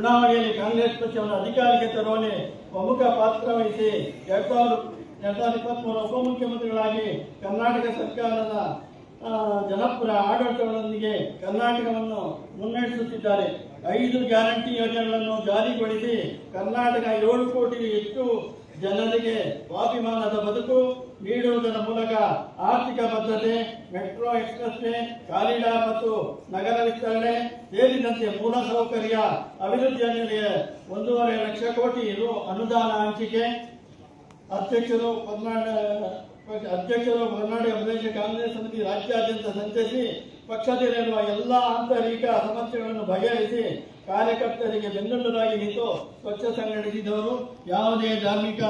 ಚುನಾವಣೆಯಲ್ಲಿ ಕಾಂಗ್ರೆಸ್ ಪಕ್ಷವನ್ನು ಅಧಿಕಾರಕ್ಕೆ ತರುವಲ್ಲಿ ಪ್ರಮುಖ ಪಾತ್ರ ವಹಿಸಿ 2023 ಉಪಮುಖ್ಯಮಂತ್ರಿಗಳಾಗಿ ಕರ್ನಾಟಕ ಸರ್ಕಾರದ ಜನಪರ ಆಡಳಿತಗಳೊಂದಿಗೆ ಕರ್ನಾಟಕವನ್ನು ಮುನ್ನಡೆಸುತ್ತಿದ್ದಾರೆ. 5 ಗ್ಯಾರಂಟಿ ಯೋಜನೆಗಳನ್ನು ಜಾರಿಗೊಳಿಸಿ ಕರ್ನಾಟಕ 7 ಕೋಟಿಗೂ ಹೆಚ್ಚು ಜನರಿಗೆ ಸ್ವಾಭಿಮಾನದ ಬದುಕು ನೀಡುವುದರ ಮೂಲಕ ಆರ್ಥಿಕ ಭದ್ರತೆ, ಮೆಟ್ರೋ ಎಕ್ಸ್ಪ್ರೆಸ್ ವೇ ಕಾರಿಡಾರ್ ಮತ್ತು ನಗರ ವಿಸ್ತರಣೆ ಸೇರಿದಂತೆ ಮೂಲಸೌಕರ್ಯ ಅಭಿವೃದ್ಧಿಯಲ್ಲಿ 1.5 ಲಕ್ಷ ಕೋಟಿ ಅನುದಾನ ಹಂಚಿಕೆ. ಅಧ್ಯಕ್ಷರು ಕರ್ನಾಟಕ ಪ್ರದೇಶ ಕಾಂಗ್ರೆಸ್ ಸಮಿತಿ ರಾಜ್ಯಾದ್ಯಂತ ಸಂಚರಿಸಿ ಪಕ್ಷದಲ್ಲಿರುವ ಎಲ್ಲ ಆಂತರಿಕ ಸಮಸ್ಯೆಗಳನ್ನು ಬಗೆಹರಿಸಿ ಕಾರ್ಯಕರ್ತರಿಗೆ ಬೆನ್ನೆಲುಬಾಗಿ ನಿಂತು ಪಕ್ಷ ಸಂಘಟಿಸಿದವರು. ಯಾವುದೇ ಧಾರ್ಮಿಕ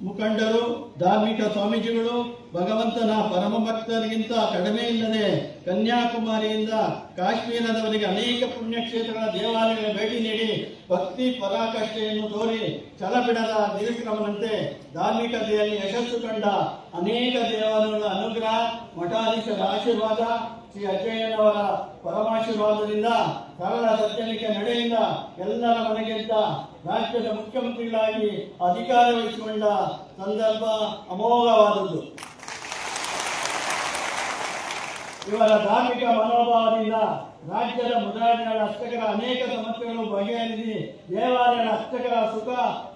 ಮುಖಂಡರು, ಧಾರ್ಮಿಕ ಸ್ವಾಮೀಜಿಗಳು ಭಗವಂತನ ಪರಮ ಭಕ್ತರಿಗಿಂತ ಕಡಿಮೆ ಇಲ್ಲದೆ ಕನ್ಯಾಕುಮಾರಿಯಿಂದ ಕಾಶ್ಮೀರದವರೆಗೆ ಅನೇಕ ಪುಣ್ಯಕ್ಷೇತ್ರಗಳ ದೇವಾಲಯಗಳಿಗೆ ಭೇಟಿ ನೀಡಿ ಭಕ್ತಿ ಪರಾಕಾಷ್ಠೆಯನ್ನು ತೋರಿ ಛಲಬಿಡದ ನಿರ್ವಿಕ್ರಮನಂತೆ ಧಾರ್ಮಿಕತೆಯಲ್ಲಿ ಯಶಸ್ಸು ಕಂಡ ಅನೇಕ ದೇವಾಲಯಗಳ ಅನುಗ್ರಹ, ಮಠಾಧೀಶರ ಆಶೀರ್ವಾದ, ಶ್ರೀ ಅಜ್ಜಯ್ಯನವರ ಪರಮಾಶೀರ್ವಾದದಿಂದ ಸರಳ ಸಜ್ಜನಿಕೆ ನಡೆಯಿಂದ ಎಲ್ಲರ ಮನೆಗಿಂತ ರಾಜ್ಯದ ಮುಖ್ಯಮಂತ್ರಿಗಳಾಗಿ ಅಧಿಕಾರ ವಹಿಸಿಕೊಂಡ ಸಂದರ್ಭ ಅಮೋಘವಾದದ್ದು. ಇವರ ಧಾರ್ಮಿಕ ಮನೋಭಾವದಿಂದ ರಾಜ್ಯದ ಮುದ್ರಾಜಿಗಳ ಅರ್ಚಕರ ಅನೇಕ ಸಮಸ್ಯೆಗಳು ಬಗೆಹರಿಸಿ ದೇವಾಲಯಗಳ ಅರ್ಚಕರ ಸುಖ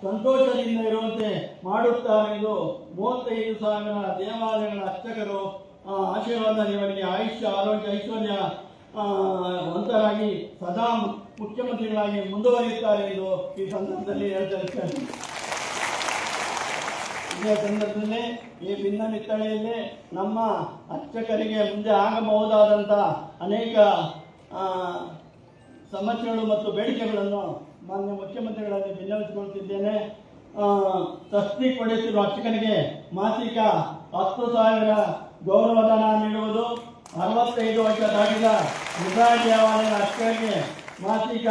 ಸಂತೋಷದಿಂದ ಇರುವಂತೆ ಮಾಡುತ್ತಾರೆಂದು 35,000 ದೇವಾಲಯಗಳ ಅರ್ಚಕರು ಆಶೀರ್ವಾದ ಇವರಿಗೆ ಆಯುಷ್ಯ, ಆರೋಗ್ಯ, ಐಶ್ವರ್ಯ ವಂತರಾಗಿ ಸದಾ ಮುಖ್ಯಮಂತ್ರಿಗಳಾಗಿ ಮುಂದುವರಿಯುತ್ತಾರೆ ಎಂದು ಈ ಸಂದರ್ಭದಲ್ಲಿ ಹೇಳ್ತಾರೆ. ಇದೇ ಸಂದರ್ಭದಲ್ಲಿ ಈ ಭಿನ್ನಮಿತ್ತಳೆಯಲ್ಲಿ ನಮ್ಮ ಅರ್ಚಕರಿಗೆ ಮುಂದೆ ಆಗಬಹುದಾದಂಥ ಅನೇಕ ಸಮಸ್ಯೆಗಳು ಮತ್ತು ಬೇಡಿಕೆಗಳನ್ನು ಮಾನ್ಯ ಮುಖ್ಯಮಂತ್ರಿಗಳಲ್ಲಿ ಭಿನ್ನವಿಸಿಕೊಳ್ಳುತ್ತಿದ್ದೇನೆ. ತಸ್ತಿ ಪಡೆಯುತ್ತಿರುವ ಅರ್ಚಕರಿಗೆ ಮಾಸಿಕ 10,000 ಗೌರವಧನ ನೀಡುವುದು, 65 ವರ್ಷ ದಾಟಿದ ಮುದ್ರಾಜ ದೇವಾಲಯದ ಅರ್ಚಕರಿಗೆ ಮಾಸಿಕ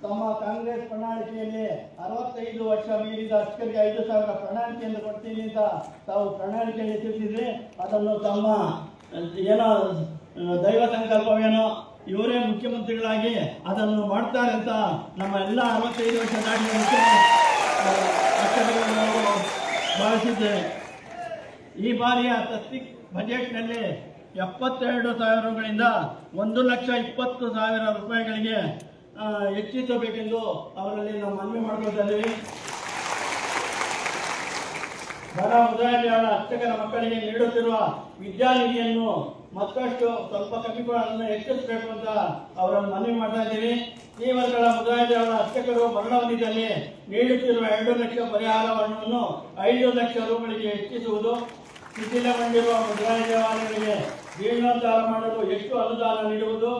ತಮ್ಮ ಕಾಂಗ್ರೆಸ್ ಪ್ರಣಾಳಿಕೆಯಲ್ಲಿ 65 ವರ್ಷ ಮೀರಿದ ಅರ್ಚಕರಿಗೆ 5,000 ಪ್ರಣಾಳಿಕೆಯನ್ನು ಕೊಡ್ತೀನಿ ಅಂತ ತಾವು ಪ್ರಣಾಳಿಕೆಯಲ್ಲಿ ತಿಳಿಸಿದ್ರೆ ಅದನ್ನು ತಮ್ಮ ಏನೋ ದೈವ ಸಂಕಲ್ಪವೇನೋ ಇವರೇ ಮುಖ್ಯಮಂತ್ರಿಗಳಾಗಿ ಅದನ್ನು ಮಾಡ್ತಾರೆ ಅಂತ ನಮ್ಮ ಎಲ್ಲ 65 ವರ್ಷ ದಾಟಿದ ಅರ್ಚಕರನ್ನು ನಾವು ಭಾವಿಸಿದ್ದೇವೆ. ಈ ಬಾರಿಯ ತಸ್ತಿ ಬಜೆಟ್ನಲ್ಲಿ 72,000ಗಳಿಂದ 1,20,000 ರೂಪಾಯಿಗಳಿಗೆ ಹೆಚ್ಚಿಸಬೇಕೆಂದು ಅವರಲ್ಲಿ ನಾವು ಮನವಿ ಮಾಡ್ಕೊಳ್ತಾ ಇದ್ದೀವಿ. ಬಡ ಮುದ್ರಾಜಿಗಳ ಅರ್ಚಕರ ಮಕ್ಕಳಿಗೆ ನೀಡುತ್ತಿರುವ ವಿದ್ಯಾನಿಧಿಯನ್ನು ಮತ್ತಷ್ಟು ಸ್ವಲ್ಪ ಕಮಿಗಳನ್ನು ಹೆಚ್ಚಿಸಬೇಕು ಅಂತ ಅವರನ್ನು ಮನವಿ ಮಾಡ್ತಾ ಇದ್ದೀವಿ. ಈ ವರ್ಗಗಳ ಮುದ್ರಾಜಿಗಳ ಅರ್ಚಕರು ಮರಣವಧಿಯಲ್ಲಿ ನೀಡುತ್ತಿರುವ 2 ಲಕ್ಷ ಪರಿಹಾರವನ್ನು 5 ಲಕ್ಷ ರೂಪಾಯಿಗೆ ಹೆಚ್ಚಿಸುವುದು, ಶಿಥಿಲಗೊಂಡಿರುವ ಮುದ್ರಾಜ ದೇವಾಲಯಗಳಿಗೆ ಜೀರ್ಣೋದ್ಧಾರ ಮಾಡಲು ಎಷ್ಟು ಅನುದಾನ ನೀಡುವುದು,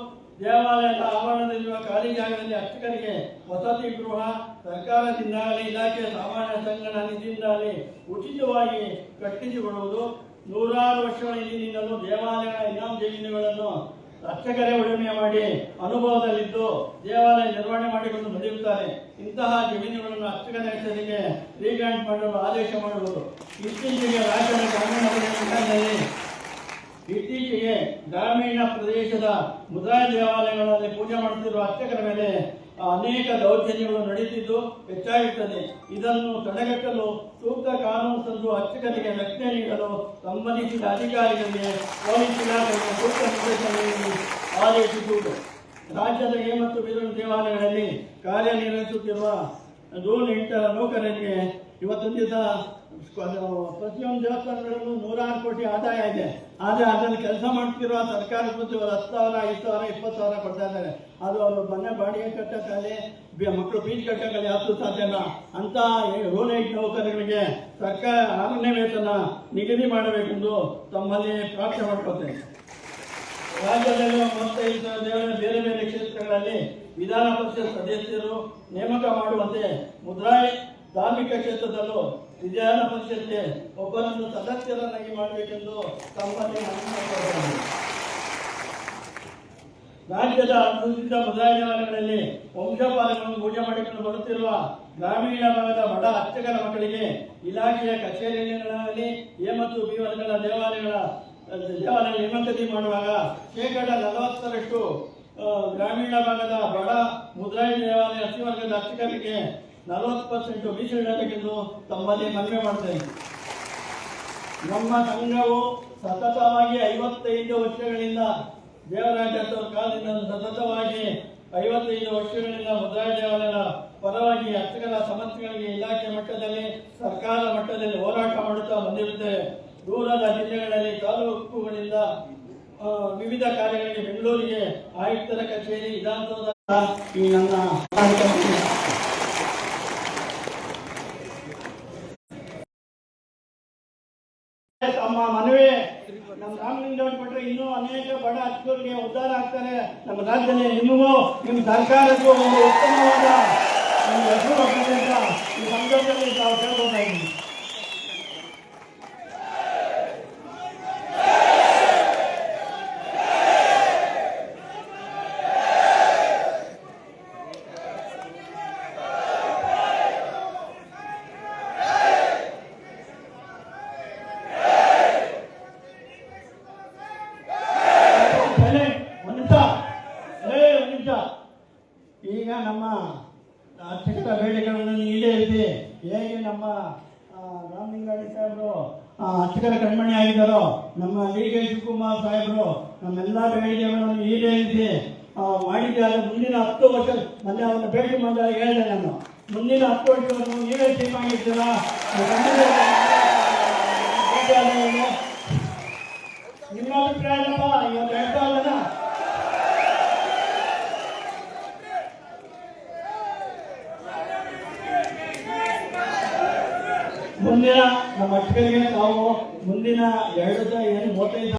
ದೇವಾಲಯದ ಆವರಣದಲ್ಲಿರುವ ಖಾಲಿ ಜಾಗದಲ್ಲಿ ಅರ್ಚಕರಿಗೆ ವಸತಿ ಗೃಹ ಸರ್ಕಾರದಿಂದಾಗಲಿ ಇಲಾಖೆಯ ಸಾಮಾನ್ಯ ಸಂಘದ ನಿಧಿಯಿಂದಾಗಲಿ ಉಚಿತವಾಗಿ ಕಟ್ಟಿಸಿಕೊಡುವುದು, 100 ವರ್ಷಗಳ ಹಿಂದಿನಿಂದಲೂ ದೇವಾಲಯಗಳ ಇನಾಮ್ ಜಮೀನುಗಳನ್ನು ಅರ್ಚಕರೇ ಉಳುಮೆ ಮಾಡಿ ಅನುಭವದಲ್ಲಿದ್ದು ದೇವಾಲಯ ನಿರ್ವಹಣೆ ಮಾಡಿಕೊಂಡು ನಡೆಯುತ್ತಾರೆ. ಇಂತಹ ಜಮೀನುಗಳನ್ನು ಅರ್ಚಕರ ಹೆಸರಿಗೆ ರೀಗ್ರಾಂಟ್ ಮಾಡಲು ಆದೇಶ ಮಾಡುವುದು. ಇತ್ತೀಚೆಗೆ ಗ್ರಾಮೀಣ ಪ್ರದೇಶದ ಮುದ್ರಾಜ ದೇವಾಲಯಗಳಲ್ಲಿ ಪೂಜೆ ಮಾಡುತ್ತಿರುವ ಅರ್ಚಕರ ಮೇಲೆ ಅನೇಕ ದೌರ್ಜನ್ಯಗಳು ನಡೆಯುತ್ತಿದ್ದು ಹೆಚ್ಚಾಗುತ್ತದೆ. ಇದನ್ನು ತಡೆಗಟ್ಟಲು ಸೂಕ್ತ ಕಾನೂನು ತಂದು ಅರ್ಚಕರಿಗೆ ರಕ್ಷಣೆ ನೀಡಲು ಸಂಬಂಧಿಸಿದ ಅಧಿಕಾರಿಗಳಿಗೆ ಪೊಲೀಸ್ ಇಲಾಖೆಗೆ ಸೂಕ್ತ ನಿರ್ದೇಶನ ನೀಡಿ ಆದೇಶಿಸುವುದು. ರಾಜ್ಯದ ಎ ಮತ್ತು ಬೀರೂರು ದೇವಾಲಯಗಳಲ್ಲಿ ಕಾರ್ಯನಿರ್ವಹಿಸುತ್ತಿರುವ ರೂಲ್ 8 ನೌಕರರಿಗೆ ಇವತ್ತೊಂದು ದಿವಸ ಪ್ರತಿಯೊಂದು ದೇವಸ್ಥಾನಗಳಲ್ಲೂ 100 ಕೋಟಿ ಆದಾಯ ಇದೆ. ಆದರೆ ಅದನ್ನು ಕೆಲಸ ಮಾಡ್ತಿರುವ ಸರ್ಕಾರ 10,000, 5,000, 20,000 ಕೊಡ್ತಾ ಇದ್ದಾರೆ. ಅದು ಅವರು ಮನೆ ಬಾಡಿಗೆ ಕಟ್ಟಕ್ಕಾಗಲಿ ಮಕ್ಕಳು ಫೀಸ್ ಕಟ್ಟಕ್ಕಾಗಲಿ ಯಾವುದು ಸಾಧ್ಯನ ಅಂತ ರೂಲ್ 8 ನೌಕರರಿಗೆ ಸರ್ಕಾರ 6ನೇ ವೇತನ ನಿಗದಿ ಮಾಡಬೇಕೆಂದು ತಮ್ಮಲ್ಲಿ ಪ್ರಾರ್ಥನೆ ಮಾಡ್ಕೊಳ್ತೇನೆ. ರಾಜ್ಯದಲ್ಲಿರುವ 35,000 ಬೇರೆ ಬೇರೆ ಕ್ಷೇತ್ರಗಳಲ್ಲಿ ವಿಧಾನ ಪರಿಷತ್ ಸದಸ್ಯರು ನೇಮಕ ಮಾಡುವಂತೆ ಮುದ್ರಾಯ ಧಾರ್ಮಿಕ ಕ್ಷೇತ್ರದಲ್ಲೂ ವಿಧಾನ ಪರಿಷತ್ಗೆ ಒಬ್ಬರನ್ನು ಸದಸ್ಯರನ್ನಾಗಿ ಮಾಡಬೇಕೆಂದು ತಮ್ಮಲ್ಲಿ ಮನವಿ ಮಾಡಿಕೊಳ್ಳಬಹುದು. ರಾಜ್ಯದ ಅನುಸೂಚಿತ ಮುದ್ರಾಯ ದೇವಾಲಯಗಳಲ್ಲಿ ವಂಶಪಾಲಗಳನ್ನು ಪೂಜೆ ಮಾಡಿಕೊಂಡು ಬರುತ್ತಿರುವ ಗ್ರಾಮೀಣ ಭಾಗದ ಬಡ ಅರ್ಚಕರ ಮಕ್ಕಳಿಗೆ ಇಲಾಖೆಯ ಕಚೇರಿಗಳಲ್ಲಿ ಎ ಮತ್ತು ಬಿ ವರ್ಗದ ದೇವಾಲಯ ನೇಮಕಾತಿ ಮಾಡುವಾಗ 40% ಗ್ರಾಮೀಣ ಭಾಗದ ಬಡ ಮುದ್ರಾಯಿ ದೇವಾಲಯ ಅರ್ಚಿ ವರ್ಗದ ಅರ್ಚಕರಿಗೆ 40% ಮೀಸಲಿಡಬೇಕೆಂದು ತಮ್ಮಲ್ಲಿ ಮನವಿ ಮಾಡ್ತೇನೆ. ನಮ್ಮ ಸಂಘವು ಸತತವಾಗಿ 55 ವರ್ಷಗಳಿಂದ ದೇವರಾಜ ಅವರ ಕಾಲದಿಂದ ಸತತವಾಗಿ 55 ವರ್ಷಗಳಿಂದ ಮುದ್ರಾಯಿ ದೇವಾಲಯದ ಪರವಾಗಿ ಅರ್ಚಕರ ಸಮಸ್ಯೆಗಳಿಗೆ ಇಲಾಖೆ ಮಟ್ಟದಲ್ಲಿ ಸರ್ಕಾರ ಮಟ್ಟದಲ್ಲಿ ಹೋರಾಟ ಮಾಡುತ್ತಾ ಬಂದಿರುತ್ತೇವೆ. ದೂರದ ಜಿಲ್ಲೆಗಳಲ್ಲಿ ತಾಲೂಕುಗಳಿಂದ ವಿವಿಧ ಕಾರ್ಯಗಳಿಗೆ ಬೆಂಗಳೂರಿಗೆ ಆಯುಕ್ತರ ಕಚೇರಿ ವಿಧಾನಸೌಧ ಈ ನನ್ನ ತಮ್ಮ ಮನವಿ ನಮ್ಮ ರಾಮಲಿಂಗೇಗೌಡ ಕೊಟ್ಟರೆ ಇನ್ನೂ ಅನೇಕ ಬಡ ಅರ್ಚಕರಿಗೆ ಉದ್ಧಾರ ಆಗ್ತಾರೆ. ನಮ್ಮ ರಾಜ್ಯದಲ್ಲಿ ನಿಮಗೂ ನಿಮ್ಮ ಸರ್ಕಾರಕ್ಕೂ ಒಂದು ಉತ್ತಮವಾದ ಒಂದು ಹೆಸರು ಬರ್ತದೆ ಅಂತ ಈ ಸಂದರ್ಭದಲ್ಲಿ ನಾವು ಕೇಳ್ಬೋದಾಗಿದೆ. ಈಗ ನಮ್ಮ ಅರ್ಚಕ ಬೇಡಿಕೆಗಳನ್ನು ಈಡೇರಿಸಿ ಹೇಗೆ ನಮ್ಮ ರಾಮಲಿಂಗಾಡಿ ಸಾಹೇಬರು ಅರ್ಚಕರ ಕಣ್ಮಣಿ ಆಗಿದ್ದಾರೋ, ನಮ್ಮ ಡಿ ಕೆ ಶಿವಕುಮಾರ್ ಸಾಹೇಬರು ನಮ್ಮೆಲ್ಲ ಬೇಡಿಕೆಗಳನ್ನು ಈಡೇರಿಸಿ ಮಾಡಿದ್ದಾರೆ. ಮುಂದಿನ 10 ವರ್ಷ ಮೊನ್ನೆ ಅವನ್ನ ಭೇಟಿ ಮಾಡಿದಾಗ ಹೇಳಿದೆ ನಾನು, ಮುಂದಿನ 10 ವರ್ಷವನ್ನು ನೀವೇ ಚೀಫ್ ಆಗಿರ್ತೀರಾ, ನಿಮ್ಮ ಅಭಿಪ್ರಾಯಪ್ಪ ಇವತ್ತು ಹೇಳ್ತಾ ಇದ್ದಾನ. ಮುಂದಿನ ನಮ್ಮ ಅರ್ಚಕರಿಗೆ ನಾವು ಮುಂದಿನ 35